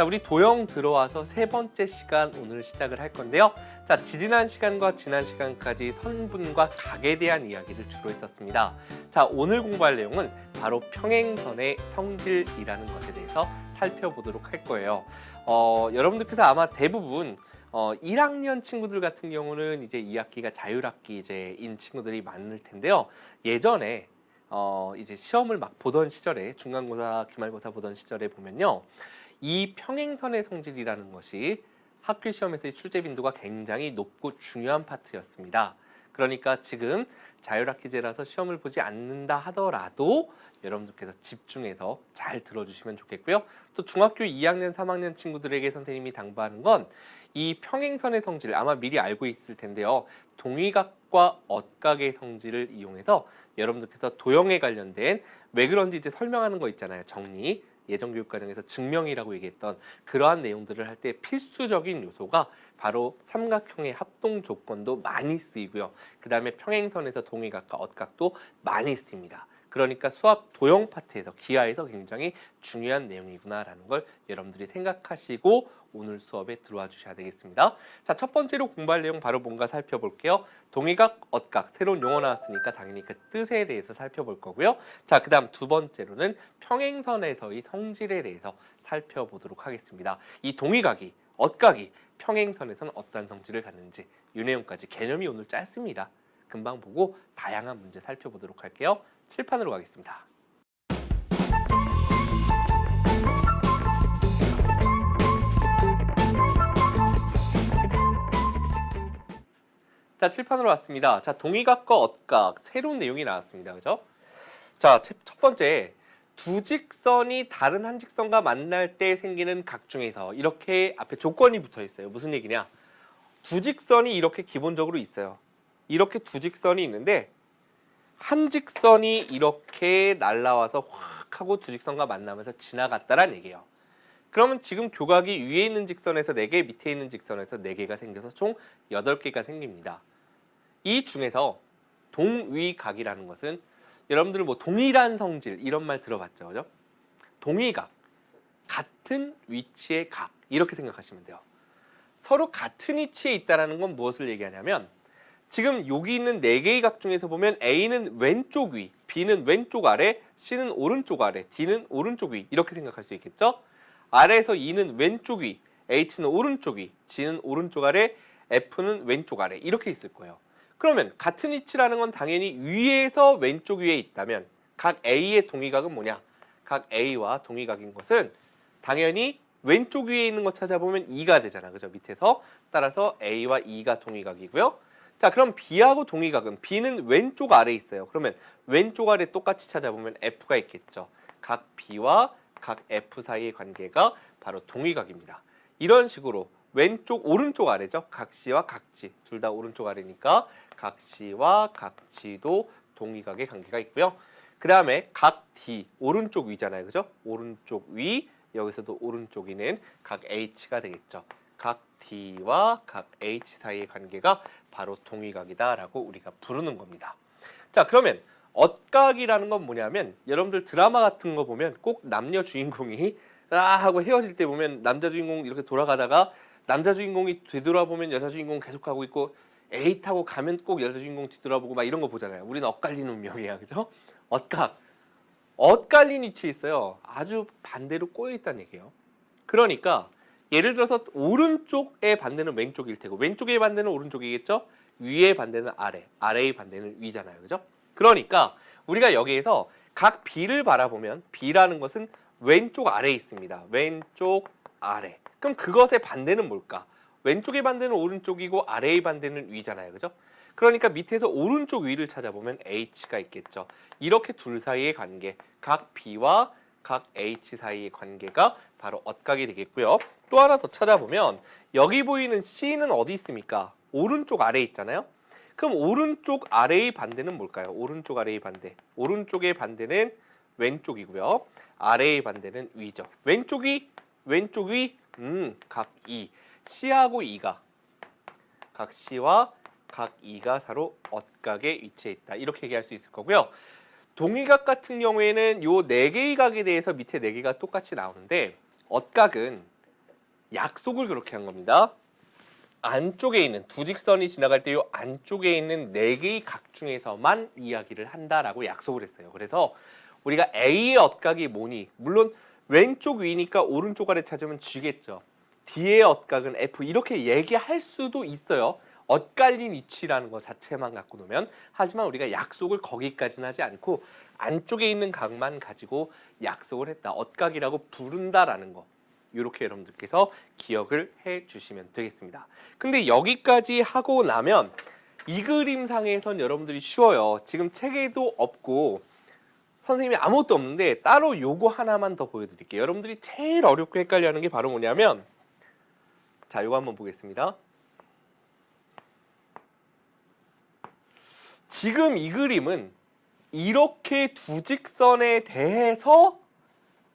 자, 우리 도형 들어와서 세 번째 시간 오늘 시작을 할 건데요. 자, 지난 시간과 지난 시간까지 선분과 각에 대한 이야기를 주로 했었습니다. 자, 오늘 공부할 내용은 바로 평행선의 성질이라는 것에 대해서 살펴보도록 할 거예요. 여러분들께서 아마 대부분 1학년 친구들 같은 경우는 이제 2학기가 자율학기제인 친구들이 많을 텐데요. 예전에 이제 시험을 막 보던 시절에 중간고사, 기말고사 보던 시절에 보면요. 이 평행선의 성질이라는 것이 학교 시험에서의 출제 빈도가 굉장히 높고 중요한 파트였습니다. 그러니까 지금 자율학기제라서 시험을 보지 않는다 하더라도 여러분들께서 집중해서 잘 들어주시면 좋겠고요. 또 중학교 2학년, 3학년 친구들에게 선생님이 당부하는 건 이 평행선의 성질 아마 미리 알고 있을 텐데요. 동의각과 엇각의 성질을 이용해서 여러분들께서 도형에 관련된 왜 그런지 이제 설명하는 거 있잖아요. 정리. 예전교육과정에서 증명이라고 얘기했던 그러한 내용들을 할 때 필수적인 요소가 바로 삼각형의 합동 조건도 많이 쓰이고요. 그 다음에 평행선에서 동의각과 엇각도 많이 쓰입니다. 그러니까 수학 도형 파트에서 기하에서 굉장히 중요한 내용이구나라는 걸 여러분들이 생각하시고 오늘 수업에 들어와 주셔야 되겠습니다. 자, 첫 번째로 공부할 내용 바로 뭔가 살펴볼게요. 동의각, 엇각, 새로운 용어 나왔으니까 당연히 그 뜻에 대해서 살펴볼 거고요. 자, 그 다음 두 번째로는 평행선에서의 성질에 대해서 살펴보도록 하겠습니다. 이 동의각이, 엇각이 평행선에서는 어떠한 성질을 갖는지 이 내용까지 개념이 오늘 짧습니다. 금방 보고 다양한 문제 살펴보도록 할게요. 칠판으로 가겠습니다. 자, 칠판으로 왔습니다. 자, 동의각과 엇각 새로운 내용이 나왔습니다. 그죠? 자, 첫 번째, 두 직선이 다른 한 직선과 만날 때 생기는 각 중에서 이렇게 앞에 조건이 붙어 있어요. 무슨 얘기냐? 두 직선이 이렇게 기본적으로 있어요. 이렇게 두 직선이 있는데 한 직선이 이렇게 날라와서 확 하고 두 직선과 만나면서 지나갔다란 얘기예요. 그러면 지금 교각이 위에 있는 직선에서 4개, 밑에 있는 직선에서 4개가 생겨서 총 8개가 생깁니다. 이 중에서 동위각이라는 것은 여러분들 뭐 동일한 성질 이런 말 들어봤죠, 그죠? 동위각, 같은 위치의 각 이렇게 생각하시면 돼요. 서로 같은 위치에 있다는 건 무엇을 얘기하냐면 지금 여기 있는 4개의 각 중에서 보면 A는 왼쪽 위, B는 왼쪽 아래, C는 오른쪽 아래, D는 오른쪽 위 이렇게 생각할 수 있겠죠? 아래에서 E는 왼쪽 위, H는 오른쪽 위, G는 오른쪽 아래, F는 왼쪽 아래 이렇게 있을 거예요. 그러면 같은 위치라는 건 당연히 위에서 왼쪽 위에 있다면 각 A의 동의각은 뭐냐? 각 A와 동의각인 것은 당연히 왼쪽 위에 있는 거 찾아보면 2가 되잖아. 그죠? 밑에서. 따라서 A와 2가 동의각이고요. 자, 그럼 B하고 동의각은 B는 왼쪽 아래에 있어요. 그러면 왼쪽 아래 똑같이 찾아보면 F가 있겠죠. 각 B와 각 F 사이의 관계가 바로 동의각입니다. 이런 식으로 왼쪽, 오른쪽 아래죠. 각 C와 각 G. 둘 다 오른쪽 아래니까 각 C와 각 G도 동의각의 관계가 있고요. 그 다음에 각 D, 오른쪽 위잖아요. 그죠? 오른쪽 위, 여기서도 오른쪽 위는 각 H가 되겠죠. 각 D와 각 H 사이의 관계가 바로 동의각이다라고 우리가 부르는 겁니다. 자, 그러면 엇각이라는 건 뭐냐면 여러분들 드라마 같은 거 보면 꼭 남녀 주인공이 하고 헤어질 때 보면 남자 주인공 이렇게 돌아가다가 남자 주인공이 뒤돌아보면 여자 주인공 계속 가고 있고 A 타고 가면 꼭 여자 주인공 뒤돌아보고 막 이런 거 보잖아요. 우리는 엇갈리는 운명이야. 그죠? 엇각. 엇갈린 위치에 있어요. 아주 반대로 꼬여 있다는 얘기예요. 그러니까 예를 들어서 오른쪽의 반대는 왼쪽일 테고 왼쪽의 반대는 오른쪽이겠죠? 위의 반대는 아래, 아래의 반대는 위잖아요. 그죠? 그러니까 우리가 여기에서 각 B를 바라보면 B라는 것은 왼쪽 아래에 있습니다. 왼쪽 아래. 그럼 그것의 반대는 뭘까? 왼쪽의 반대는 오른쪽이고 아래의 반대는 위잖아요. 그죠? 그러니까 밑에서 오른쪽 위를 찾아보면 H가 있겠죠. 이렇게 둘 사이의 관계, 각 B와 각 H 사이의 관계가 바로 엇각이 되겠고요. 또 하나 더 찾아보면 여기 보이는 C는 어디 있습니까? 오른쪽 아래에 있잖아요. 그럼 오른쪽 아래의 반대는 뭘까요? 오른쪽 아래의 반대. 오른쪽의 반대는 왼쪽이고요. 아래의 반대는 위죠. 왼쪽 위, 왼쪽 위, 각 E. C하고 E가 각 C와 각 E가 서로 엇각에 위치해 있다. 이렇게 얘기할 수 있을 거고요. 동의각 같은 경우에는 요 4개의 각에 대해서 밑에 4개가 똑같이 나오는데 엇각은 약속을 그렇게 한 겁니다. 안쪽에 있는 두 직선이 지나갈 때 이 안쪽에 있는 네 개의 각 중에서만 이야기를 한다라고 약속을 했어요. 그래서 우리가 A의 엇각이 뭐니? 물론 왼쪽 위니까 오른쪽 아래 찾으면 G겠죠. D의 엇각은 F 이렇게 얘기할 수도 있어요. 엇갈린 위치라는 것 자체만 갖고 놓으면. 하지만 우리가 약속을 거기까지는 하지 않고 안쪽에 있는 각만 가지고 약속을 했다. 엇각이라고 부른다라는 거. 이렇게 여러분들께서 기억을 해 주시면 되겠습니다. 근데 여기까지 하고 나면 이 그림상에선 여러분들이 쉬워요. 지금 책에도 없고 선생님이 아무것도 없는데 따로 요거 하나만 더 보여드릴게요. 여러분들이 제일 어렵고 헷갈려하는 게 바로 뭐냐면 자, 요거 한번 보겠습니다. 지금 이 그림은 이렇게 두 직선에 대해서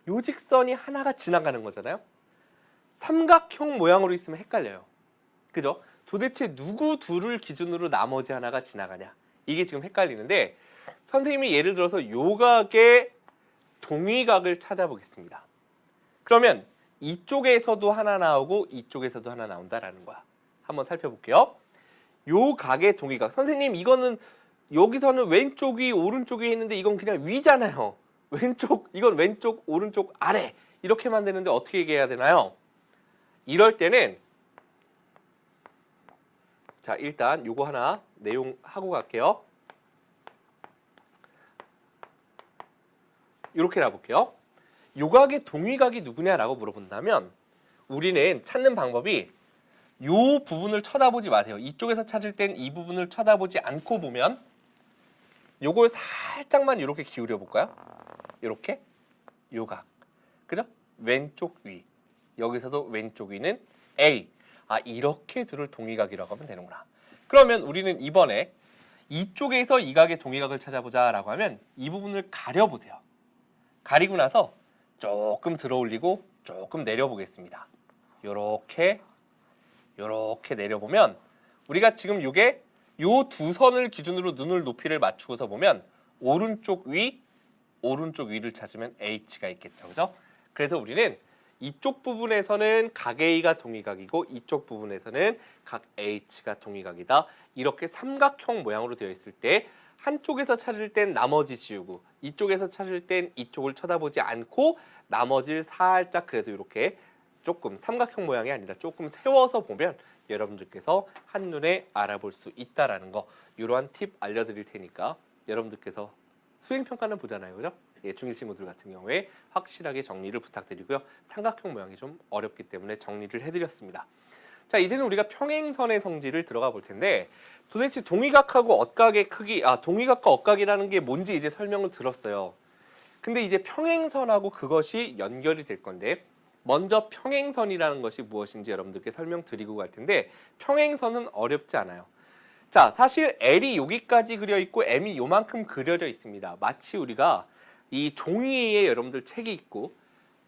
요 직선이 하나가 지나가는 거잖아요. 삼각형 모양으로 있으면 헷갈려요. 그죠? 도대체 누구 둘을 기준으로 나머지 하나가 지나가냐. 이게 지금 헷갈리는데 선생님이 예를 들어서 요 각의 동위각을 찾아보겠습니다. 그러면 이쪽에서도 하나 나오고 이쪽에서도 하나 나온다라는 거야. 한번 살펴볼게요. 요 각의 동위각. 선생님 이거는 여기서는 왼쪽이 오른쪽이 있는데 이건 그냥 위잖아요. 왼쪽, 이건 왼쪽, 오른쪽, 아래 이렇게만 되는데 어떻게 얘기해야 되나요? 이럴 때는 자, 일단 요거 하나 내용 하고 갈게요. 이렇게 놔볼게요. 요 각의 동위각이 누구냐라고 물어본다면 우리는 찾는 방법이 요 부분을 쳐다보지 마세요. 이쪽에서 찾을 땐 이 부분을 쳐다보지 않고 보면 요걸 살짝만 이렇게 기울여 볼까요? 이렇게 요 각. 그죠? 왼쪽 위. 여기서도 왼쪽 위는 A. 아, 이렇게 둘을 동위각이라고 하면 되는구나. 그러면 우리는 이번에 이쪽에서 이 각의 동위각을 찾아보자라고 하면 이 부분을 가려보세요. 가리고 나서 조금 들어 올리고 조금 내려보겠습니다. 요렇게 내려보면 우리가 지금 요게 요 두 선을 기준으로 눈을 높이를 맞추고서 보면 오른쪽 위를 찾으면 H가 있겠죠. 그죠? 그래서 우리는 이쪽 부분에서는 각 A가 동위각이고 이쪽 부분에서는 각 H가 동위각이다. 이렇게 삼각형 모양으로 되어 있을 때 한쪽에서 찾을 땐 나머지 지우고 이쪽에서 찾을 땐 이쪽을 쳐다보지 않고 나머지를 살짝 그래도 이렇게 조금 삼각형 모양이 아니라 조금 세워서 보면 여러분들께서 한눈에 알아볼 수 있다라는 거 이러한 팁 알려드릴 테니까 여러분들께서 수행평가는 보잖아요. 그죠? 예, 중1 친구들 같은 경우에 확실하게 정리를 부탁드리고요. 삼각형 모양이 좀 어렵기 때문에 정리를 해드렸습니다. 자, 이제는 우리가 평행선의 성질을 들어가 볼 텐데 도대체 동위각하고 엇각의 크기, 동위각과 엇각이라는 게 뭔지 이제 설명을 들었어요. 근데 이제 평행선하고 그것이 연결이 될 건데 먼저 평행선이라는 것이 무엇인지 여러분들께 설명드리고 갈 텐데 평행선은 어렵지 않아요. 자, 사실 L이 여기까지 그려 있고 M이 요만큼 그려져 있습니다. 마치 우리가 이 종이에 여러분들 책이 있고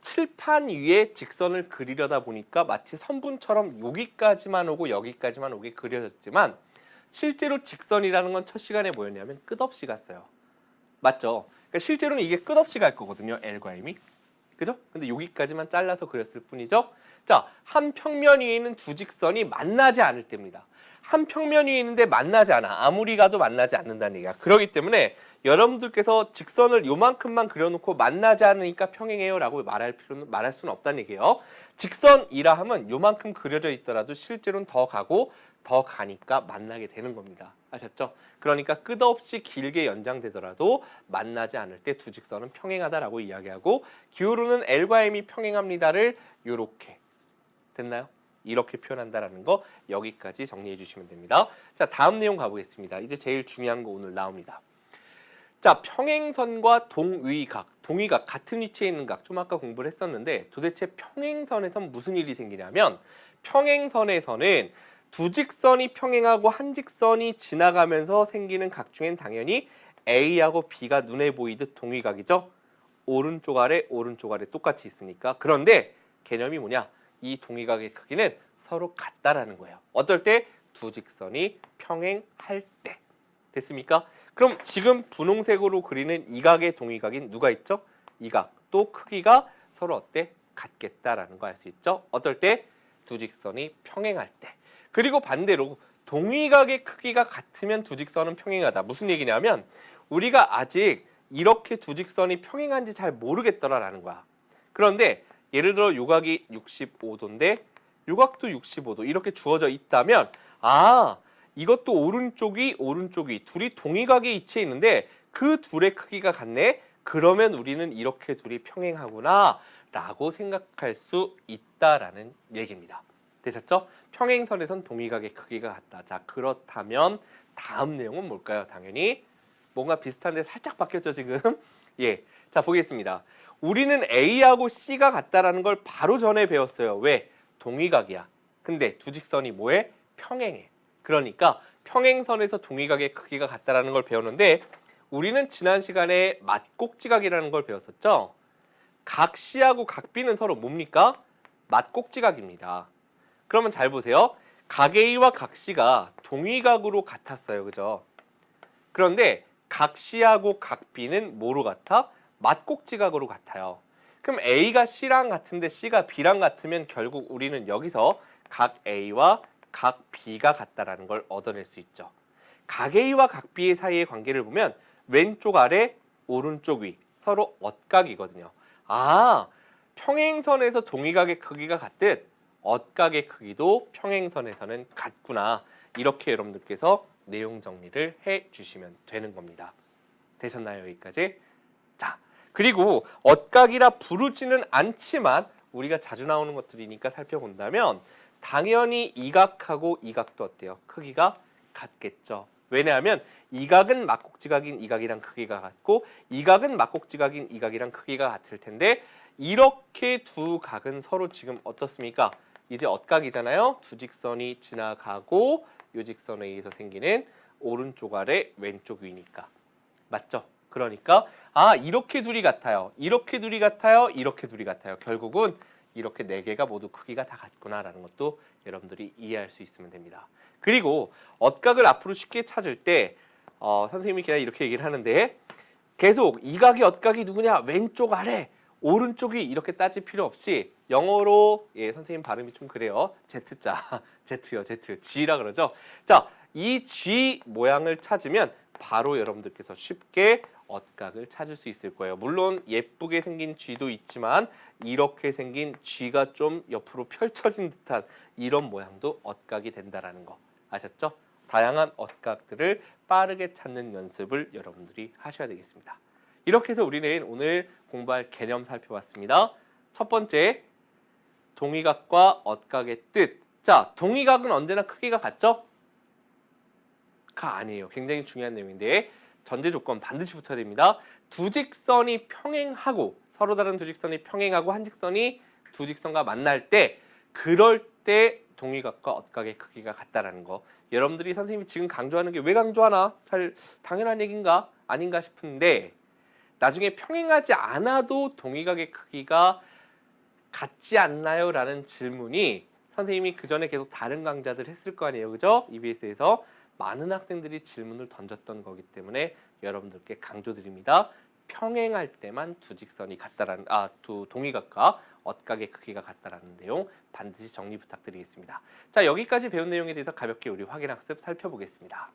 칠판 위에 직선을 그리려다 보니까 마치 선분처럼 여기까지만 오고 여기까지만 오게 그려졌지만 실제로 직선이라는 건 첫 시간에 뭐였냐면 끝없이 갔어요. 맞죠? 그러니까 실제로는 이게 끝없이 갈 거거든요. L과 M이. 그죠? 근데 여기까지만 잘라서 그렸을 뿐이죠. 자, 한 평면 위에 있는 두 직선이 만나지 않을 때입니다. 한 평면 위에 있는데 만나지 않아. 아무리 가도 만나지 않는다는 얘기야. 그렇기 때문에 여러분들께서 직선을 요만큼만 그려놓고 만나지 않으니까 평행해요 라고 말할 수는 없다는 얘기예요. 직선이라 하면 요만큼 그려져 있더라도 실제로는 더 가고 더 가니까 만나게 되는 겁니다. 아셨죠? 그러니까 끝없이 길게 연장되더라도 만나지 않을 때 두 직선은 평행하다라고 이야기하고 기울어는 L과 M이 평행합니다를 요렇게 됐나요? 이렇게 표현한다라는 거 여기까지 정리해 주시면 됩니다. 자, 다음 내용 가보겠습니다. 이제 제일 중요한 거 오늘 나옵니다. 자, 평행선과 동위각 같은 위치에 있는 각 좀 아까 공부를 했었는데 도대체 평행선에선 무슨 일이 생기냐면 평행선에서는 두 직선이 평행하고 한 직선이 지나가면서 생기는 각 중엔 당연히 A하고 B가 눈에 보이듯 동위각이죠. 오른쪽 아래 똑같이 있으니까. 그런데 개념이 뭐냐? 이 동위각의 크기는 서로 같다라는 거예요. 어떨 때? 두 직선이 평행할 때. 됐습니까? 그럼 지금 분홍색으로 그리는 이 각의 동위각인 누가 있죠? 이 각도 크기가 서로 어때? 같겠다라는 거 알 수 있죠? 어떨 때? 두 직선이 평행할 때. 그리고 반대로 동위각의 크기가 같으면 두 직선은 평행하다. 무슨 얘기냐면 우리가 아직 이렇게 두 직선이 평행한지 잘 모르겠더라라는 거야. 그런데 예를 들어 요각이 65도인데 요각도 65도 이렇게 주어져 있다면 이것도 오른쪽이 둘이 동위각에 위치해 있는데 그 둘의 크기가 같네. 그러면 우리는 이렇게 둘이 평행하구나 라고 생각할 수 있다라는 얘기입니다. 되셨죠? 평행선에선 동위각의 크기가 같다. 자, 그렇다면 다음 내용은 뭘까요? 당연히 뭔가 비슷한데 살짝 바뀌었죠, 지금? 예. 자, 보겠습니다. 우리는 A하고 C가 같다라는 걸 바로 전에 배웠어요. 왜? 동위각이야. 근데 두 직선이 뭐해? 평행해. 그러니까 평행선에서 동위각의 크기가 같다라는 걸 배웠는데 우리는 지난 시간에 맞꼭지각이라는 걸 배웠었죠? 각 C하고 각 B는 서로 뭡니까? 맞꼭지각입니다. 그러면 잘 보세요. 각 A와 각 C가 동위각으로 같았어요. 그죠? 그런데 각 C하고 각 B는 뭐로 같아? 맞꼭지각으로 같아요. 그럼 A가 C랑 같은데 C가 B랑 같으면 결국 우리는 여기서 각 A와 각 B가 같다라는 걸 얻어낼 수 있죠. 각 A와 각 B의 사이의 관계를 보면 왼쪽 아래, 오른쪽 위 서로 엇각이거든요. 평행선에서 동위각의 크기가 같듯 엇각의 크기도 평행선에서는 같구나. 이렇게 여러분들께서 내용 정리를 해주시면 되는 겁니다. 되셨나요? 여기까지? 자, 그리고 엇각이라 부르지는 않지만 우리가 자주 나오는 것들이니까 살펴본다면 당연히 이 각하고 이 각도 어때요? 크기가 같겠죠. 왜냐하면 이 각은 맞꼭지각인 이 각이랑 크기가 같고 이 각은 맞꼭지각인 이 각이랑 크기가 같을 텐데 이렇게 두 각은 서로 지금 어떻습니까? 이제 엇각이잖아요. 두 직선이 지나가고 이 직선에 의해서 생기는 오른쪽 아래 왼쪽 위니까. 맞죠? 그러니까 이렇게 둘이 같아요. 이렇게 둘이 같아요. 이렇게 둘이 같아요. 결국은 이렇게 네 개가 모두 크기가 다 같구나라는 것도 여러분들이 이해할 수 있으면 됩니다. 그리고 엇각을 앞으로 쉽게 찾을 때 선생님이 그냥 이렇게 얘기를 하는데 계속 이 각이 엇각이 누구냐? 왼쪽 아래, 오른쪽이 이렇게 따질 필요 없이 영어로 선생님 발음이 좀 그래요. Z자, Z요, Z, G라 그러죠. 자, 이 G 모양을 찾으면 바로 여러분들께서 쉽게 엇각을 찾을 수 있을 거예요. 물론 예쁘게 생긴 G도 있지만 이렇게 생긴 G가 좀 옆으로 펼쳐진 듯한 이런 모양도 엇각이 된다라는 거 아셨죠? 다양한 엇각들을 빠르게 찾는 연습을 여러분들이 하셔야 되겠습니다. 이렇게 해서 우리는 오늘 공부할 개념 살펴봤습니다. 첫 번째, 동위각과 엇각의 뜻. 자, 동위각은 언제나 크기가 같죠? 가 아니에요. 굉장히 중요한 내용인데 전제 조건 반드시 붙어야 됩니다. 두 직선이 평행하고 서로 다른 두 직선이 평행하고 한 직선이 두 직선과 만날 때 그럴 때 동위각과 엇각의 크기가 같다라는 거. 여러분들이 선생님이 지금 강조하는 게 왜 강조하나? 잘 당연한 얘기인가? 아닌가 싶은데 나중에 평행하지 않아도 동위각의 크기가 같지 않나요? 라는 질문이 선생님이 그 전에 계속 다른 강좌들 했을 거 아니에요. 그죠? EBS에서 많은 학생들이 질문을 던졌던 거기 때문에 여러분들께 강조드립니다. 평행할 때만 두 직선이 같다라는 두 동위각과 엇각의 크기가 같다라는 내용 반드시 정리 부탁드리겠습니다. 자, 여기까지 배운 내용에 대해서 가볍게 우리 확인 학습 살펴보겠습니다.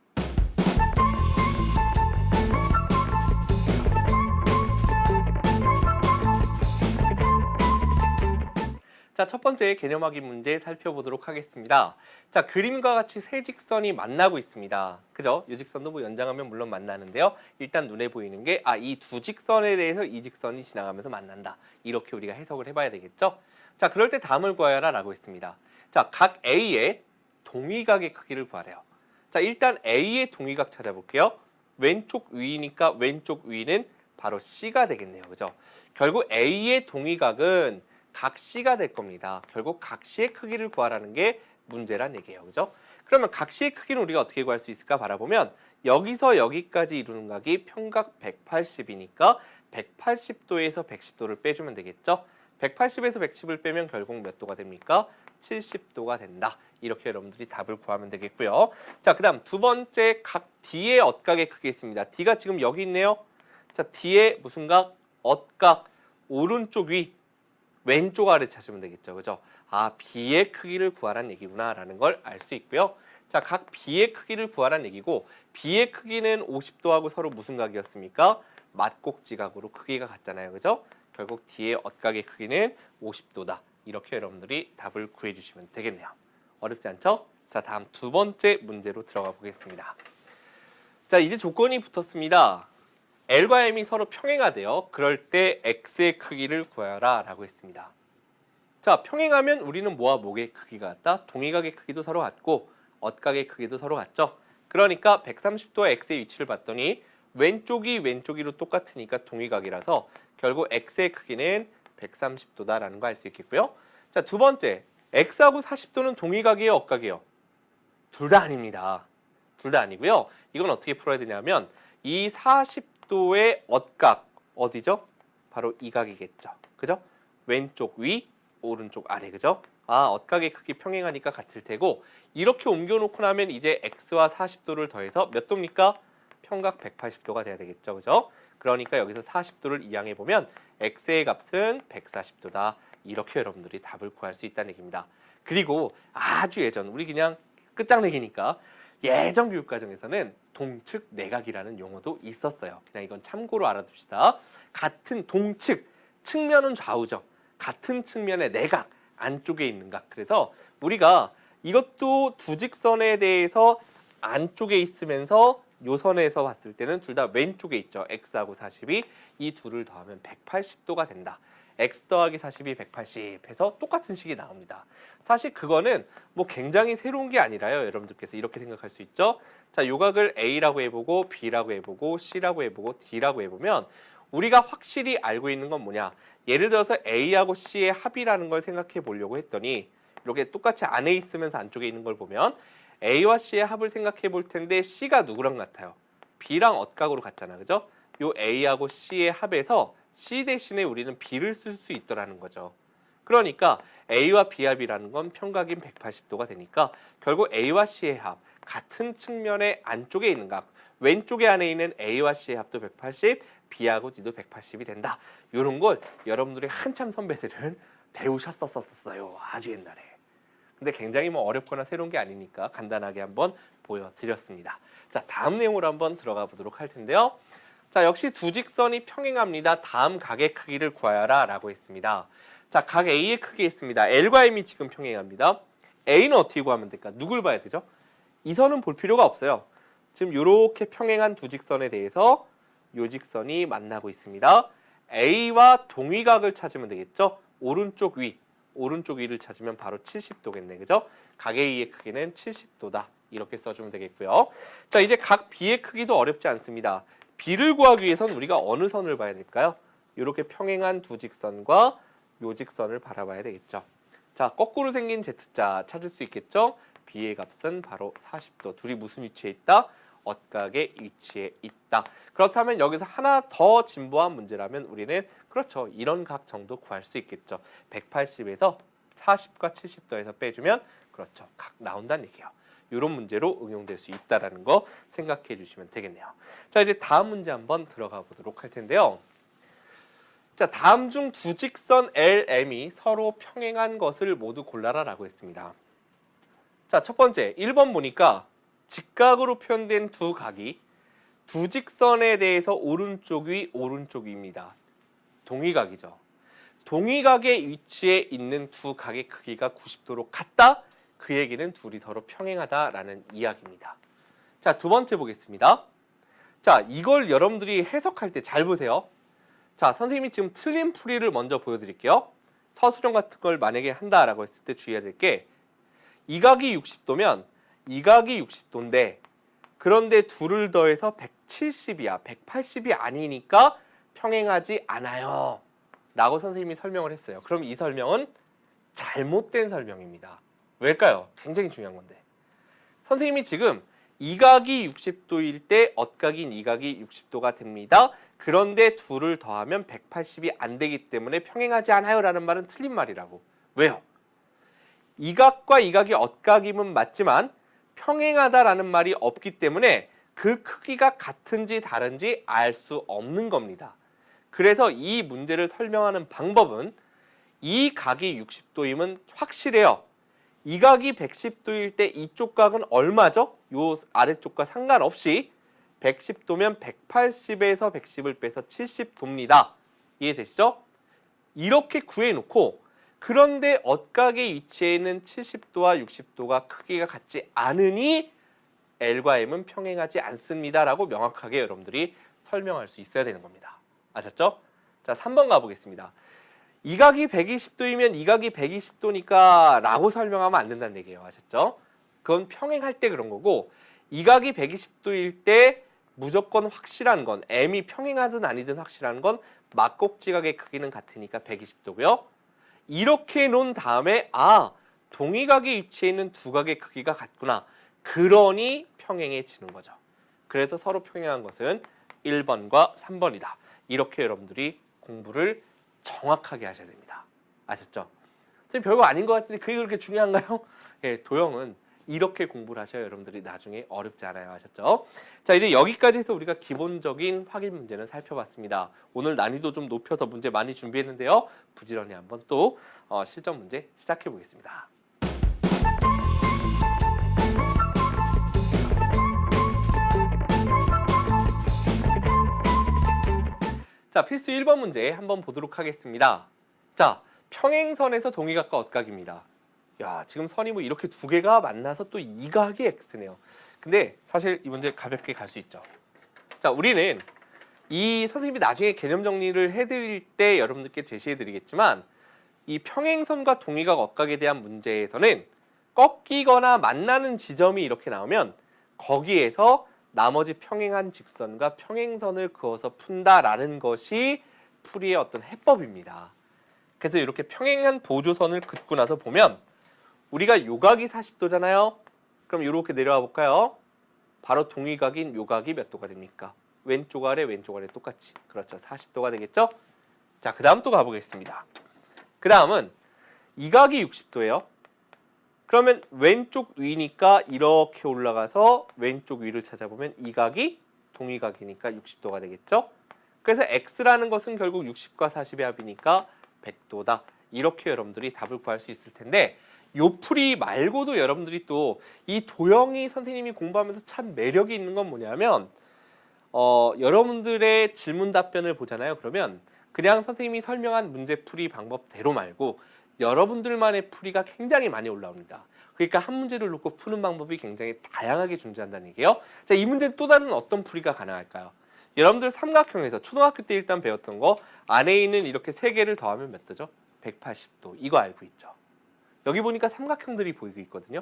자, 첫 번째 개념 확인 문제 살펴보도록 하겠습니다. 자, 그림과 같이 세 직선이 만나고 있습니다. 그죠? 이 직선도 뭐 연장하면 물론 만나는데요. 일단 눈에 보이는 게 이 두 직선에 대해서 이 직선이 지나가면서 만난다. 이렇게 우리가 해석을 해봐야 되겠죠? 자, 그럴 때 다음을 구하여라 라고 했습니다. 자, 각 A의 동위각의 크기를 구하래요. 자, 일단 A의 동위각 찾아볼게요. 왼쪽 위니까 왼쪽 위는 바로 C가 되겠네요. 그죠? 결국 A의 동위각은 각 C가 될 겁니다. 결국 각 C의 크기를 구하라는 게 문제란 얘기예요. 그죠? 그러면 각 C의 크기는 우리가 어떻게 구할 수 있을까 바라보면 여기서 여기까지 이루는 각이 평각 180이니까 180도에서 110도를 빼주면 되겠죠? 180에서 110을 빼면 결국 몇 도가 됩니까? 70도가 된다. 이렇게 여러분들이 답을 구하면 되겠고요. 자, 그 다음 두 번째 각 D의 엇각의 크기 있습니다. D가 지금 여기 있네요. 자, D의 무슨 각? 엇각 오른쪽 위. 왼쪽 아래 찾으면 되겠죠. 그죠? 아, B의 크기를 구하라는 얘기구나 라는 걸 알 수 있고요. 자, 각 B의 크기를 구하라는 얘기고 B의 크기는 50도하고 서로 무슨 각이었습니까? 맞곡지각으로 크기가 같잖아요. 그죠? 결국 D의 엇각의 크기는 50도다. 이렇게 여러분들이 답을 구해주시면 되겠네요. 어렵지 않죠? 자, 다음 두 번째 문제로 들어가 보겠습니다. 자, 이제 조건이 붙었습니다. L과 M이 서로 평행하대요. 그럴 때 X의 크기를 구하라 라고 했습니다. 자, 평행하면 우리는 뭐와 뭐의 크기가 같다? 동의각의 크기도 서로 같고 엇각의 크기도 서로 같죠? 그러니까 130도의 X의 위치를 봤더니 왼쪽이 왼쪽이로 똑같으니까 동의각이라서 결국 X의 크기는 130도다라는 거 알 수 있겠고요. 자, 두 번째, X하고 40도는 동의각이에요, 엇각이에요? 둘 다 아닙니다. 둘 다 아니고요. 이건 어떻게 풀어야 되냐면 이 40도의 엇각 어디죠? 바로 이 각이겠죠. 그죠? 왼쪽 위, 오른쪽 아래. 그죠? 아, 엇각의 크기 평행하니까 같을 테고 이렇게 옮겨놓고 나면 이제 X와 40도를 더해서 몇 도입니까? 평각 180도가 돼야 되겠죠. 그죠? 그러니까 여기서 40도를 이항해 보면 X의 값은 140도다. 이렇게 여러분들이 답을 구할 수 있다는 얘기입니다. 그리고 아주 예전 우리 그냥 끝장내기니까 예전 교육과정에서는 동측 내각이라는 용어도 있었어요. 그냥 이건 참고로 알아둡시다. 같은 동측, 측면은 좌우죠. 같은 측면의 내각, 안쪽에 있는 각. 그래서 우리가 이것도 두 직선에 대해서 안쪽에 있으면서 요선에서 봤을 때는 둘 다 왼쪽에 있죠. X하고 40이 이 둘을 더하면 180도가 된다. X 더하기 40이 180 해서 똑같은 식이 나옵니다. 사실 그거는 뭐 굉장히 새로운 게 아니라요. 여러분들께서 이렇게 생각할 수 있죠. 자, 요각을 A라고 해보고 B라고 해보고 C라고 해보고 D라고 해보면 우리가 확실히 알고 있는 건 뭐냐. 예를 들어서 A하고 C의 합이라는 걸 생각해 보려고 했더니 이렇게 똑같이 안에 있으면서 안쪽에 있는 걸 보면 A와 C의 합을 생각해 볼 텐데 C가 누구랑 같아요? B랑 엇각으로 같잖아. 그죠? 요 A하고 C의 합에서 C 대신에 우리는 B를 쓸 수 있더라는 거죠. 그러니까 A와 B 합이라는 건 평각인 180도가 되니까 결국 A와 C의 합, 같은 측면의 안쪽에 있는 각, 왼쪽에 안에 있는 A와 C의 합도 180, B하고 D도 180이 된다. 이런 걸 여러분들이 한참 선배들은 배우셨었어요. 아주 옛날에. 근데 굉장히 뭐 어렵거나 새로운 게 아니니까 간단하게 한번 보여드렸습니다. 자, 다음 내용으로 한번 들어가 보도록 할 텐데요. 자, 역시 두 직선이 평행합니다. 다음 각의 크기를 구하여라 라고 했습니다. 자, 각 A의 크기 있습니다. L과 M이 지금 평행합니다. A는 어떻게 구하면 될까? 누굴 봐야 되죠? 이 선은 볼 필요가 없어요. 지금 이렇게 평행한 두 직선에 대해서 요 직선이 만나고 있습니다. A와 동의각을 찾으면 되겠죠? 오른쪽 위를 찾으면 바로 70도겠네. 그죠? 각 A의 크기는 70도다. 이렇게 써주면 되겠고요. 자, 이제 각 B의 크기도 어렵지 않습니다. B를 구하기 위해서는 우리가 어느 선을 봐야 될까요? 이렇게 평행한 두 직선과 요 직선을 바라봐야 되겠죠. 자, 거꾸로 생긴 Z자 찾을 수 있겠죠? B의 값은 바로 40도. 둘이 무슨 위치에 있다? 엇각의 위치에 있다. 그렇다면 여기서 하나 더 진보한 문제라면 우리는 그렇죠. 이런 각 정도 구할 수 있겠죠. 180에서 40과 70도에서 빼주면 그렇죠. 각 나온다는 얘기예요. 이런 문제로 응용될 수 있다는 거 생각해 주시면 되겠네요. 자, 이제 다음 문제 한번 들어가 보도록 할 텐데요. 자, 다음 중 두 직선 LM이 서로 평행한 것을 모두 골라라 라고 했습니다. 자, 첫 번째 1번 보니까 직각으로 표현된 두 각이 두 직선에 대해서 오른쪽 위, 오른쪽 위입니다. 동의각이죠. 동의각의 위치에 있는 두 각의 크기가 90도로 같다? 그 얘기는 둘이 서로 평행하다라는 이야기입니다. 자, 두 번째 보겠습니다. 자, 이걸 여러분들이 해석할 때 잘 보세요. 자, 선생님이 지금 틀린 풀이를 먼저 보여드릴게요. 서술형 같은 걸 만약에 한다라고 했을 때 주의해야 될 게 이 각이 60도면 이 각이 60도인데 그런데 둘을 더해서 170이야. 180이 아니니까 평행하지 않아요. 라고 선생님이 설명을 했어요. 그럼 이 설명은 잘못된 설명입니다. 왜일까요? 굉장히 중요한 건데. 선생님이 지금 이 각이 60도일 때 엇각인 이 각이 60도가 됩니다. 그런데 둘을 더하면 180이 안 되기 때문에 평행하지 않아요 라는 말은 틀린 말이라고. 왜요? 이 각과 이 각이 엇각임은 맞지만 평행하다라는 말이 없기 때문에 그 크기가 같은지 다른지 알 수 없는 겁니다. 그래서 이 문제를 설명하는 방법은 이 각이 60도임은 확실해요. 이 각이 110도일 때 이쪽 각은 얼마죠? 요 아래쪽과 상관없이 110도면 180에서 110을 빼서 70도입니다. 이해되시죠? 이렇게 구해놓고 그런데 엇각의 위치에 있는 70도와 60도가 크기가 같지 않으니 L과 M은 평행하지 않습니다. 라고 명확하게 여러분들이 설명할 수 있어야 되는 겁니다. 아셨죠? 자, 3번 가보겠습니다. 이 각이 120도이면 이 각이 120도니까 라고 설명하면 안 된다는 얘기예요. 아셨죠? 그건 평행할 때 그런 거고 이 각이 120도일 때 무조건 확실한 건 M이 평행하든 아니든 확실한 건 막곡지각의 크기는 같으니까 120도고요. 이렇게 놓은 다음에 동위각의 위치에 있는 두 각의 크기가 같구나. 그러니 평행해지는 거죠. 그래서 서로 평행한 것은 1번과 3번이다. 이렇게 여러분들이 공부를 정확하게 하셔야 됩니다. 아셨죠? 별거 아닌 것 같은데 그게 그렇게 중요한가요? 예, 도형은 이렇게 공부를 하셔야 여러분들이 나중에 어렵지 않아요. 아셨죠? 자, 이제 여기까지 해서 우리가 기본적인 확인 문제는 살펴봤습니다. 오늘 난이도 좀 높여서 문제 많이 준비했는데요. 부지런히 한번 또 실전 문제 시작해 보겠습니다. 자, 필수 1번 문제 한번 보도록 하겠습니다. 자, 평행선에서 동위각과 엇각입니다. 야, 지금 선이 뭐 이렇게 두 개가 만나서 또 이 각이 X네요. 근데 사실 이 문제 가볍게 갈 수 있죠. 자, 우리는 이 선생님이 나중에 개념 정리를 해드릴 때 여러분들께 제시해드리겠지만 이 평행선과 동위각 엇각에 대한 문제에서는 꺾이거나 만나는 지점이 이렇게 나오면 거기에서 나머지 평행한 직선과 평행선을 그어서 푼다라는 것이 풀이의 어떤 해법입니다. 그래서 이렇게 평행한 보조선을 긋고 나서 보면 우리가 요각이 40도잖아요. 그럼 이렇게 내려와 볼까요? 바로 동위각인 요각이 몇 도가 됩니까? 왼쪽 아래 똑같이. 그렇죠. 40도가 되겠죠? 자, 그 다음 또 가보겠습니다. 그 다음은 이 각이 60도예요. 그러면 왼쪽 위니까 이렇게 올라가서 왼쪽 위를 찾아보면 이 각이 동위각이니까 60도가 되겠죠? 그래서 X라는 것은 결국 60과 40의 합이니까 100도다. 이렇게 여러분들이 답을 구할 수 있을 텐데 요 풀이 말고도 여러분들이 또 이 도형이 선생님이 공부하면서 참 매력이 있는 건 뭐냐면 여러분들의 질문 답변을 보잖아요. 그러면 그냥 선생님이 설명한 문제 풀이 방법대로 말고 여러분들만의 풀이가 굉장히 많이 올라옵니다. 그러니까 한 문제를 놓고 푸는 방법이 굉장히 다양하게 존재한다는 얘기예요. 자, 이 문제는 또 다른 어떤 풀이가 가능할까요? 여러분들 삼각형에서 초등학교 때 일단 배웠던 거 안에 있는 이렇게 세 개를 더하면 몇 도죠? 180도. 이거 알고 있죠? 여기 보니까 삼각형들이 보이고 있거든요.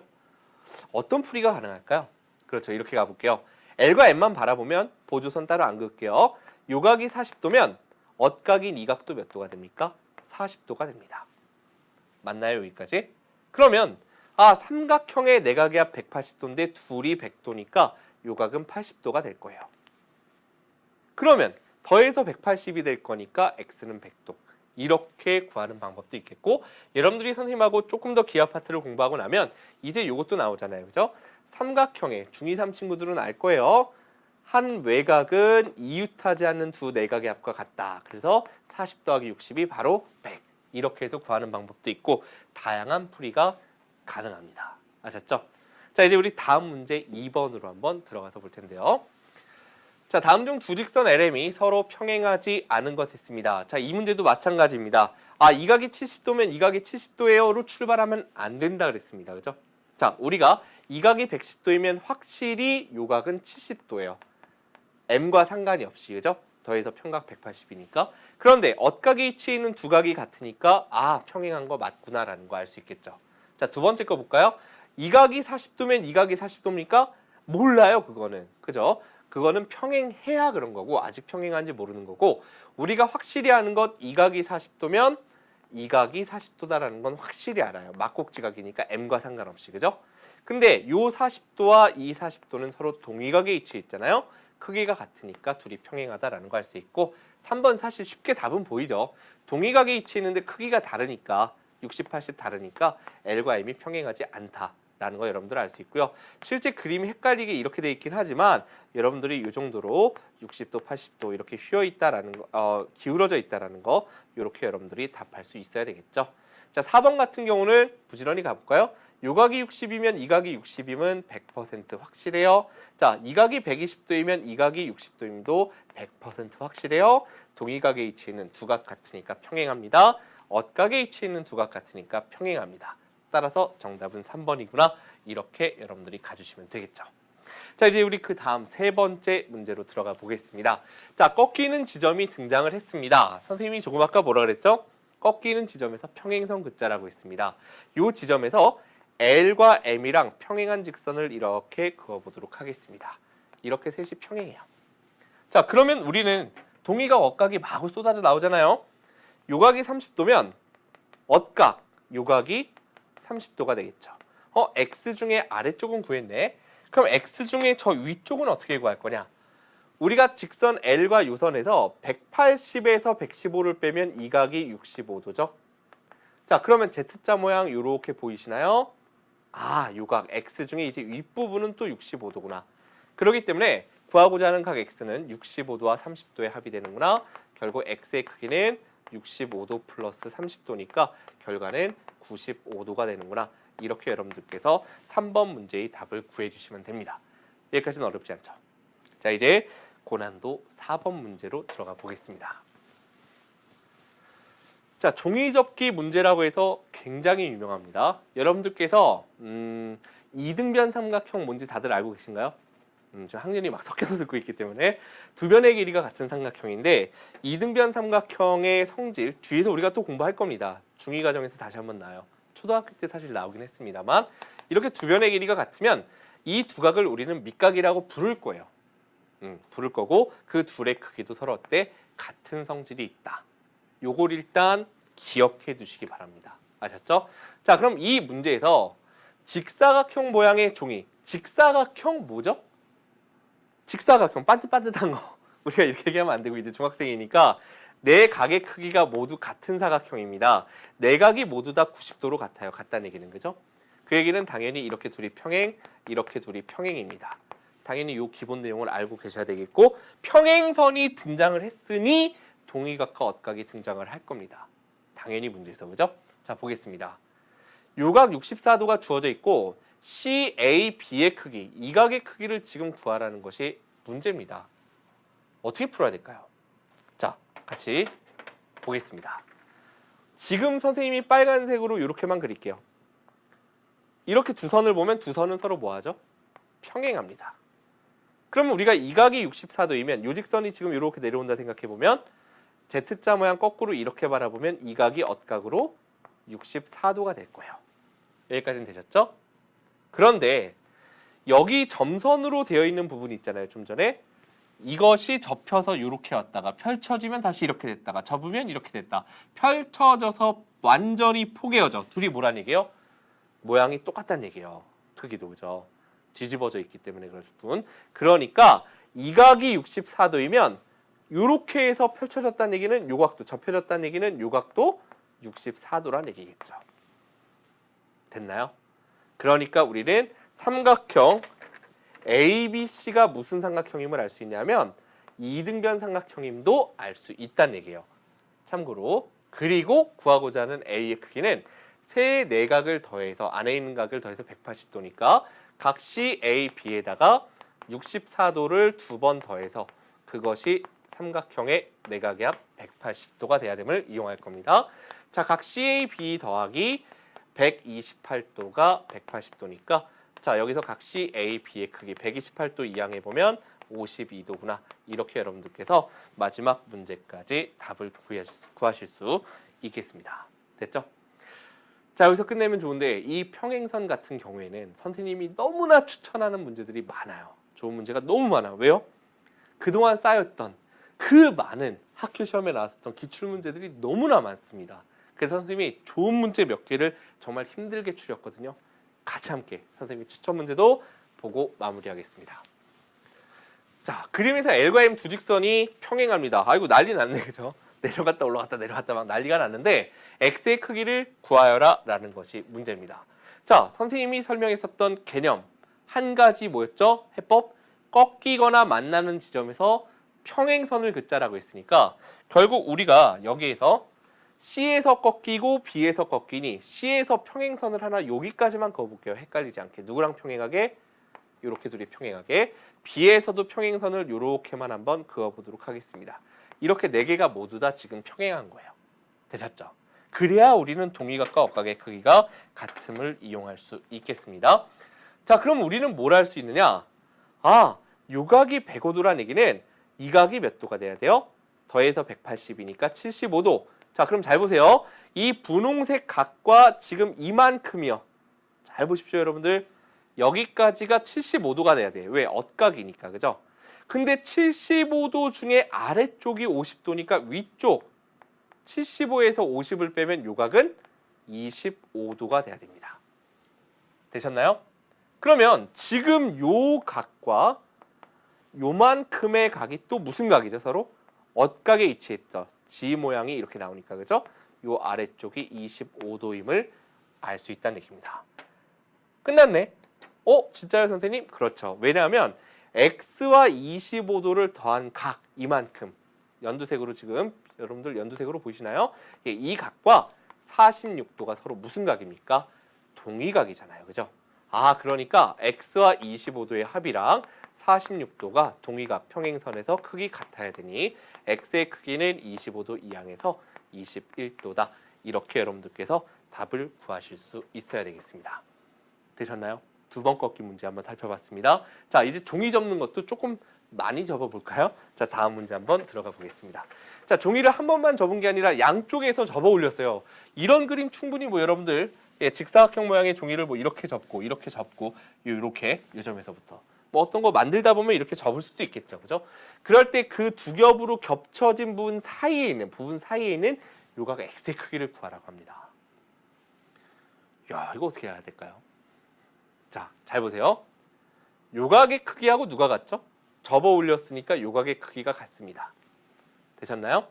어떤 풀이가 가능할까요? 그렇죠. 이렇게 가볼게요. L과 M만 바라보면 보조선 따로 안 그을게요. 요각이 40도면 엇각인 이 각도 몇 도가 됩니까? 40도가 됩니다. 맞나요? 여기까지? 그러면 삼각형의 내각의 합 180도인데 둘이 100도니까 요각은 80도가 될 거예요. 그러면 더해서 180이 될 거니까 X는 100도. 이렇게 구하는 방법도 있겠고 여러분들이 선생님하고 조금 더 기하 파트를 공부하고 나면 이제 요것도 나오잖아요. 그죠? 삼각형의 중2, 3 친구들은 알 거예요. 한 외곽은 이웃하지 않는 두 내각의 합과 같다. 그래서 40 더하기 60이 바로 100. 이렇게 해서 구하는 방법도 있고 다양한 풀이가 가능합니다. 아셨죠? 자, 이제 우리 다음 문제 2번으로 한번 들어가서 볼 텐데요. 자, 다음 중 두 직선 LM이 서로 평행하지 않은 것 했습니다. 자, 이 문제도 마찬가지입니다. 이 각이 70도면 이 각이 70도예요로 출발하면 안 된다 그랬습니다. 그죠? 자, 우리가 이 각이 110도이면 확실히 요 각은 70도예요. M과 상관이 없이. 그죠? 더해서 평각 180이니까. 그런데 엇각의 위치에 있는 두 각이 같으니까 평행한 거 맞구나라는 거 알 수 있겠죠. 자, 두 번째 거 볼까요? 이 각이 40도면 이 각이 40도입니까? 몰라요, 그거는. 그죠? 그거는 평행해야 그런 거고 아직 평행한지 모르는 거고 우리가 확실히 아는 것 이 각이 40도면 이 각이 40도다라는 건 확실히 알아요. 막곡지각이니까 M과 상관없이. 그죠? 근데 요 40도와 이 40도는 서로 동위각에 위치해 있잖아요. 크기가 같으니까 둘이 평행하다라는 거 알 수 있고 3번 사실 쉽게 답은 보이죠. 동위각에 위치해 있는데 크기가 다르니까 60, 80 다르니까 L과 M이 평행하지 않다. 라는 거 여러분들 알 수 있고요. 실제 그림이 헷갈리게 이렇게 돼 있긴 하지만 여러분들이 이 정도로 60도, 80도 이렇게 휘어 있다라는 거, 기울어져 있다라는 거 이렇게 여러분들이 답할 수 있어야 되겠죠. 자, 4번 같은 경우는 부지런히 가볼까요? 요각이 60이면 이 각이 60이면 100% 확실해요. 자, 이 각이 120도이면 이 각이 60도임도 100% 확실해요. 동의각에 위치해 있는 두 각 같으니까 평행합니다. 엇각에 위치해 있는 두 각 같으니까 평행합니다. 따라서 정답은 3번이구나. 이렇게 여러분들이 가주시면 되겠죠. 자, 이제 우리 그 다음 세 번째 문제로 들어가 보겠습니다. 자, 꺾이는 지점이 등장을 했습니다. 선생님이 조금 아까 뭐라 그랬죠? 꺾이는 지점에서 평행선 긋자라고 했습니다. 이 지점에서 L과 M이랑 평행한 직선을 이렇게 그어보도록 하겠습니다. 이렇게 셋이 평행해요. 자, 그러면 우리는 동의각, 엇각이 마구 쏟아져 나오잖아요. 요각이 30도면 엇각, 요각이 30도가 되겠죠. X 중에 아래쪽은 구했네. 그럼 X 중에 저 위쪽은 어떻게 구할 거냐? 우리가 직선 L과 요선에서 180에서 115를 빼면 이 각이 65도죠. 자, 그러면 Z자 모양 이렇게 보이시나요? 아, 요각 X 중에 이제 윗부분은 또 65도구나. 그렇기 때문에 구하고자 하는 각 X는 65도와 30도의 합이 되는구나. 결국 X의 크기는 65도 플러스 30도니까 결과는 95도가 되는구나. 이렇게 여러분들께서 3번 문제의 답을 구해주시면 됩니다. 여기까지는 어렵지 않죠. 자, 이제 고난도 4번 문제로 들어가 보겠습니다. 자, 종이접기 문제라고 해서 굉장히 유명합니다. 여러분들께서 이등변 삼각형 뭔지 다들 알고 계신가요? 저 학년이 막 섞여서 듣고 있기 때문에 두 변의 길이가 같은 삼각형인데 이등변 삼각형의 성질 뒤에서 우리가 또 공부할 겁니다. 중2 과정에서 다시 한번 나와요. 초등학교 때 사실 나오긴 했습니다만 이렇게 두 변의 길이가 같으면 이 두 각을 우리는 밑각이라고 부를 거예요. 부를 거고 그 둘의 크기도 서로 어때? 같은 성질이 있다. 요걸 일단 기억해 두시기 바랍니다. 아셨죠? 자, 그럼 이 문제에서 직사각형 모양의 종이, 직사각형 뭐죠? 직사각형 반듯반듯한 거 우리가 이렇게 얘기하면 안 되고 이제 중학생이니까 네 각의 크기가 모두 같은 사각형입니다. 네 각이 모두 다 90도로 같아요. 같다는 얘기는 그죠? 그 얘기는 당연히 이렇게 둘이 평행, 이렇게 둘이 평행입니다. 당연히 이 기본 내용을 알고 계셔야 되겠고 평행선이 등장을 했으니 동의각과 엇각이 등장을 할 겁니다. 당연히 문제에서 그죠? 자, 보겠습니다. 요각 64도가 주어져 있고 CAB의 크기, 이 각의 크기를 지금 구하라는 것이 문제입니다. 어떻게 풀어야 될까요? 자, 같이 보겠습니다. 지금 선생님이 빨간색으로 이렇게만 그릴게요. 이렇게 두 선을 보면 두 선은 서로 뭐하죠? 평행합니다. 그러면 우리가 이 각이 64도이면 요 직선이 지금 이렇게 내려온다 생각해보면 Z자 모양 거꾸로 이렇게 바라보면 이 각이 엇각으로 64도가 될 거예요. 여기까지는 되셨죠? 그런데 여기 점선으로 되어 있는 부분이 있잖아요. 좀 전에 이것이 접혀서 이렇게 왔다가 펼쳐지면 다시 이렇게 됐다가 접으면 이렇게 됐다. 펼쳐져서 완전히 포개어져. 둘이 뭐란 얘기예요? 모양이 똑같다는 얘기예요. 크기도 그죠? 뒤집어져 있기 때문에 그럴 뿐. 그러니까 이 각이 64도이면 이렇게 해서 펼쳐졌다는 얘기는 요 각도, 접혀졌다는 얘기는 요 각도 64도란 얘기겠죠. 됐나요? 그러니까 우리는 삼각형 ABC가 무슨 삼각형임을 알 수 있냐면 이등변 삼각형임도 알 수 있다는 얘기예요. 참고로 그리고 구하고자 하는 A의 크기는 세 내각을 더해서 안에 있는 각을 더해서 180도니까 각 CAB에다가 64도를 두 번 더해서 그것이 삼각형의 내각의 합 180도가 돼야 됨을 이용할 겁니다. 자, 각 CAB 더하기 128도가 180도니까 자, 여기서 각 CAB의 크기 128도 이항해 보면 52도구나. 이렇게 여러분들께서 마지막 문제까지 답을 구하실 수 있겠습니다. 됐죠? 자, 여기서 끝내면 좋은데 이 평행선 같은 경우에는 선생님이 너무나 추천하는 문제들이 많아요. 좋은 문제가 너무 많아요. 왜요? 그동안 쌓였던 그 많은 학교 시험에 나왔었던 기출문제들이 너무나 많습니다. 그래서 선생님이 좋은 문제 몇 개를 정말 힘들게 추렸거든요. 같이 함께 선생님이 추천 문제도 보고 마무리하겠습니다. 자, 그림에서 L과 M 두 직선이 평행합니다. 아이고 난리 났네, 그죠? 내려갔다 올라갔다 내려갔다 막 난리가 났는데 X의 크기를 구하여라 라는 것이 문제입니다. 자, 선생님이 설명했었던 개념 한 가지 뭐였죠? 해법 꺾이거나 만나는 지점에서 평행선을 긋자라고 했으니까 결국 우리가 여기에서 C에서 꺾이고 B에서 꺾이니 C에서 평행선을 하나 여기까지만 그어볼게요. 헷갈리지 않게. 누구랑 평행하게? 이렇게 둘이 평행하게. B에서도 평행선을 이렇게만 한번 그어보도록 하겠습니다. 이렇게 네 개가 모두 다 지금 평행한 거예요. 되셨죠? 그래야 우리는 동위각과 억각의 크기가 같음을 이용할 수 있겠습니다. 자, 그럼 우리는 뭘 할 수 있느냐? 아, 요 각이 105도란 얘기는 이 각이 몇 도가 돼야 돼요? 더해서 180이니까 75도. 자, 그럼 잘 보세요. 이 분홍색 각과 지금 이만큼이요. 잘 보십시오, 여러분들. 여기까지가 75도가 돼야 돼요. 왜? 엇각이니까, 그죠? 근데 75도 중에 아래쪽이 50도니까 위쪽 75에서 50을 빼면 요 각은 25도가 돼야 됩니다. 되셨나요? 그러면 지금 요 각과 요만큼의 각이 또 무슨 각이죠, 서로? 엇각에 위치했죠. G 모양이 이렇게 나오니까, 그죠? 요 아래쪽이 25도임을 알 수 있다는 얘기입니다. 끝났네. 진짜요, 선생님? 그렇죠. 왜냐하면 X와 25도를 더한 각 이만큼 연두색으로 지금 여러분들 연두색으로 보이시나요? 이 각과 46도가 서로 무슨 각입니까? 동위각이잖아요. 그죠? 아, 그러니까 X와 25도의 합이랑 46도가 동위각 평행선에서 크기 같아야 되니 X의 크기는 25도 이항에서 21도다. 이렇게 여러분들께서 답을 구하실 수 있어야 되겠습니다. 되셨나요? 두 번 꺾기 문제 한번 살펴봤습니다. 자, 이제 종이 접는 것도 조금 많이 접어볼까요? 자, 다음 문제 한번 들어가 보겠습니다. 자, 종이를 한 번만 접은 게 아니라 양쪽에서 접어 올렸어요. 이런 그림 충분히 뭐 여러분들 직사각형 모양의 종이를 뭐 이렇게 접고 이렇게 이 점에서부터 뭐 어떤 거 만들다 보면 이렇게 접을 수도 있겠죠, 그죠? 그럴 때 그 두 겹으로 겹쳐진 부분 사이에 있는 요각 X의 크기를 구하라고 합니다. 야, 이거 어떻게 해야 될까요? 자, 잘 보세요. 요각의 크기하고 누가 같죠? 접어 올렸으니까 요각의 크기가 같습니다. 되셨나요?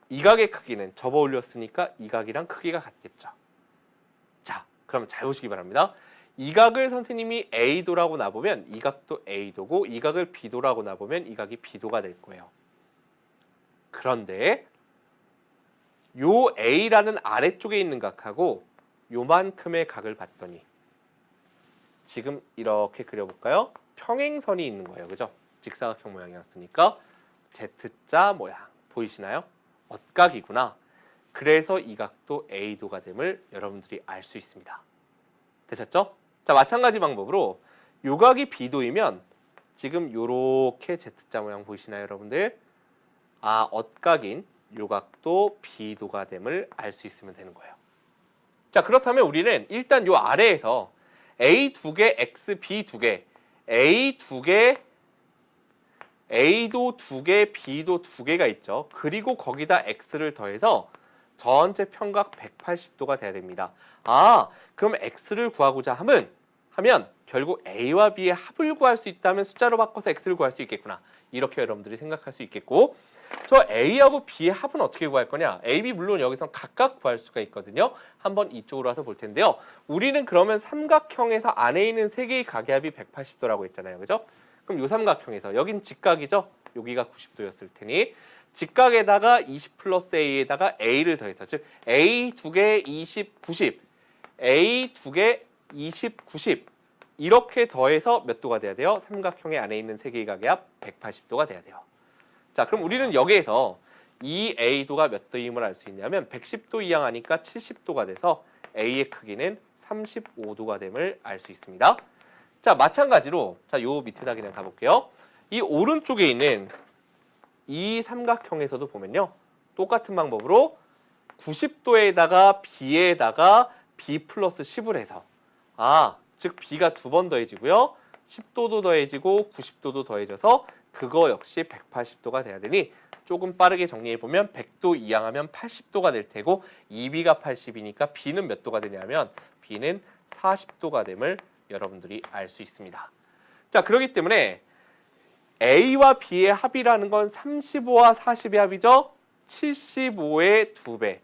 이 각의 크기는 접어 올렸으니까 이 각이랑 크기가 같겠죠. 자, 그럼 잘 보시기 바랍니다. 이 각을 선생님이 A도라고 놔보면 이 각도 A도고 이 각을 B도라고 놔보면 이 각이 B도가 될 거예요. 그런데 요 A라는 아래쪽에 있는 각하고 요만큼의 각을 봤더니 지금 이렇게 그려볼까요? 평행선이 있는 거예요. 그죠? 직사각형 모양이었으니까 Z자 모양 보이시나요? 엇각이구나. 그래서 이 각도 A도가 됨을 여러분들이 알 수 있습니다. 되셨죠? 자, 마찬가지 방법으로 요 각이 B도이면 지금 요렇게 Z자 모양 보이시나요, 여러분들? 아, 엇각인 요 각도 B도가 됨을 알 수 있으면 되는 거예요. 자, 그렇다면 우리는 일단 요 아래에서 A 두 개, X, B 두 개, A 두 개, A도 두 개, B도 두 개가 있죠. 그리고 거기다 X를 더해서 전체 평각 180도가 돼야 됩니다. 아, 그럼 X를 구하고자 하면 결국 A와 B의 합을 구할 수 있다면 숫자로 바꿔서 X를 구할 수 있겠구나. 이렇게 여러분들이 생각할 수 있겠고, 저 A하고 B의 합은 어떻게 구할 거냐? A, B 물론 여기서 각각 구할 수가 있거든요. 한번 이쪽으로 와서 볼 텐데요. 우리는 그러면 삼각형에서 안에 있는 세 개의 각의 합이 180도라고 했잖아요. 그죠? 그럼 요 삼각형에서 여긴 직각이죠? 여기가 90도였을 테니 직각에다가 20 플러스 A에다가 A를 더해서 즉 A 두 개 20, 90 A 두 개 20, 90 이렇게 더해서 몇 도가 돼야 돼요? 삼각형의 안에 있는 세 개의 각의 합 180도가 돼야 돼요. 자, 그럼 우리는 여기에서 이 A도가 몇 도임을 알 수 있냐면 110도 이항하니까 70도가 돼서 A의 크기는 35도가 됨을 알 수 있습니다. 자, 마찬가지로 요 밑에다 그냥 가볼게요. 이 오른쪽에 있는 이 삼각형에서도 보면요. 똑같은 방법으로 90도에다가 B에다가 B 플러스 10을 해서 즉 B가 두 번 더해지고요. 10도도 더해지고 90도도 더해져서 그거 역시 180도가 돼야 되니 조금 빠르게 정리해보면 100도 이항하면 80도가 될 테고 2B가 80이니까 B는 몇 도가 되냐면 B는 40도가 됨을 여러분들이 알 수 있습니다. 자, 그렇기 때문에 A와 B의 합이라는 건 35와 40의 합이죠. 75의 2배,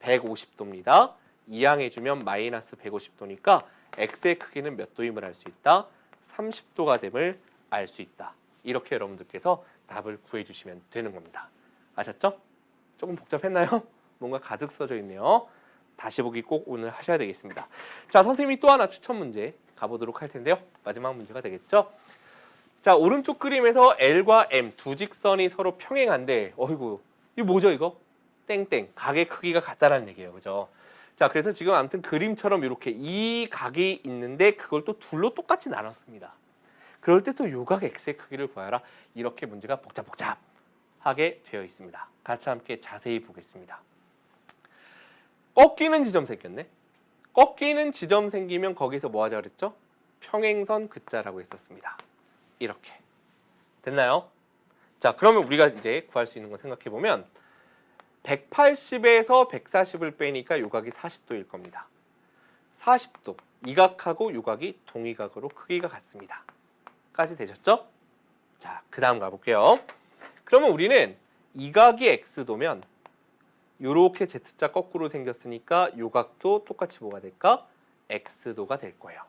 150도입니다. 이항해주면 마이너스 150도니까 x의 크기는 몇 도임을 알 수 있다? 30도가 됨을 알 수 있다. 이렇게 여러분들께서 답을 구해주시면 되는 겁니다. 아셨죠? 조금 복잡했나요? 뭔가 가득 써져 있네요. 다시 보기 꼭 오늘 하셔야 되겠습니다. 자, 선생님이 또 하나 추천 문제 가보도록 할 텐데요. 마지막 문제가 되겠죠? 자, 오른쪽 그림에서 L과 M 두 직선이 서로 평행한데 어이구, 이거 뭐죠 이거? 땡땡, 각의 크기가 같다라는 얘기예요. 그죠? 자, 그래서 지금 아무튼 그림처럼 이렇게 이 각이 있는데 그걸 또 둘로 똑같이 나눴습니다. 그럴 때 또 요 각 X의 크기를 구하라. 이렇게 문제가 복잡하게 되어 있습니다. 같이 함께 자세히 보겠습니다. 꺾이는 지점 생겼네. 꺾이는 지점 생기면 거기서 뭐 하자 그랬죠? 평행선 긋자라고 했었습니다. 이렇게. 됐나요? 자, 그러면 우리가 이제 구할 수 있는 거 생각해 보면 180에서 140을 빼니까 요각이 40도일 겁니다. 40도. 이 각하고 요 각이 동의각으로 크기가 같습니다. 까지 되셨죠? 자, 그 다음 가볼게요. 그러면 우리는 이 각이 X도면 요렇게 Z자 거꾸로 생겼으니까 요 각도 똑같이 뭐가 될까? X도가 될 거예요.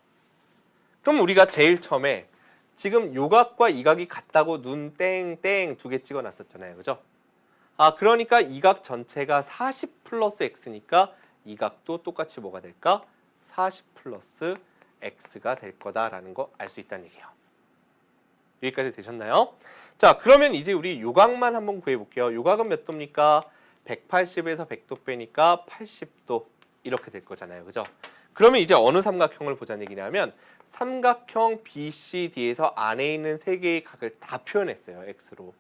그럼 우리가 제일 처음에 지금 요 각과 이 각이 같다고 눈 땡땡 두 개 찍어 놨었잖아요. 그죠? 아, 그러니까 이 각 전체가 40 플러스 X니까 이 각도 똑같이 뭐가 될까? 40 플러스 X가 될 거다라는 거 알 수 있다는 얘기예요. 여기까지 되셨나요? 자, 그러면 이제 우리 요 각만 한번 구해볼게요. 요 각은 몇 도입니까? 180에서 100도 빼니까 80도 이렇게 될 거잖아요. 그죠? 그러면 이제 어느 삼각형을 보자는 얘기냐면 삼각형 BCD에서 안에 있는 세 개의 각을 다 표현했어요. X로.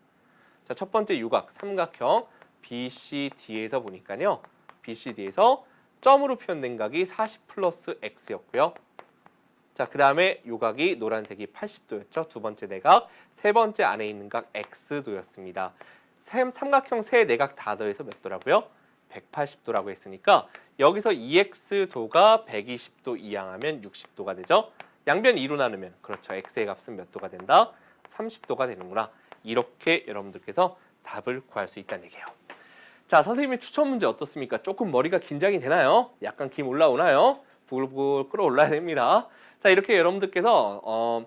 자, 첫 번째 요각 삼각형 BCD에서 보니까요. BCD에서 점으로 표현된 각이 40 플러스 X였고요. 자, 그 다음에 요각이 노란색이 80도였죠. 두 번째 내각, 세 번째 안에 있는 각 X도였습니다. 삼각형 세 내각 다 더해서 몇 도라고요? 180도라고 했으니까 여기서 2X도가 120도 이항하면 60도가 되죠. 양변 2로 나누면 그렇죠. X의 값은 몇 도가 된다? 30도가 되는구나. 이렇게 여러분들께서 답을 구할 수 있다는 얘기예요. 자, 선생님의 추천 문제 어떻습니까? 조금 머리가 긴장이 되나요? 약간 김 올라오나요? 부글부글 끓어올라야 됩니다. 자, 이렇게 여러분들께서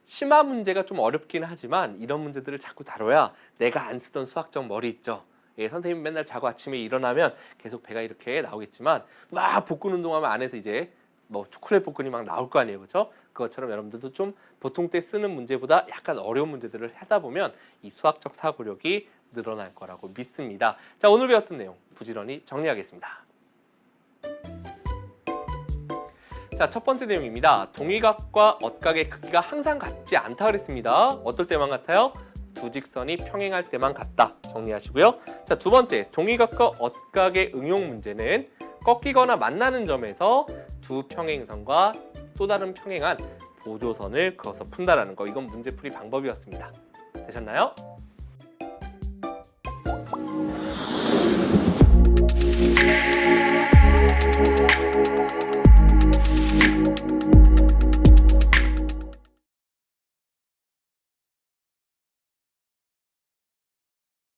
심화 문제가 좀 어렵긴 하지만 이런 문제들을 자꾸 다뤄야 내가 안 쓰던 수학적 머리 있죠. 예, 선생님 맨날 자고 아침에 일어나면 계속 배가 이렇게 나오겠지만 막 복근 운동하면 안에서 이제 뭐 초콜릿 복근이 막 나올 거 아니에요. 그렇죠? 그것처럼 여러분들도 좀 보통 때 쓰는 문제보다 약간 어려운 문제들을 하다 보면 이 수학적 사고력이 늘어날 거라고 믿습니다. 자, 오늘 배웠던 내용 부지런히 정리하겠습니다. 자, 첫 번째 내용입니다. 동의각과 엇각의 크기가 항상 같지 않다 그랬습니다. 어떨 때만 같아요? 두 직선이 평행할 때만 같다. 정리하시고요. 자, 두 번째, 동의각과 엇각의 응용 문제는 꺾이거나 만나는 점에서 두 평행선과 또 다른 평행한 보조선을 그어서 푼다라는 거. 이건 문제풀이 방법이었습니다. 되셨나요?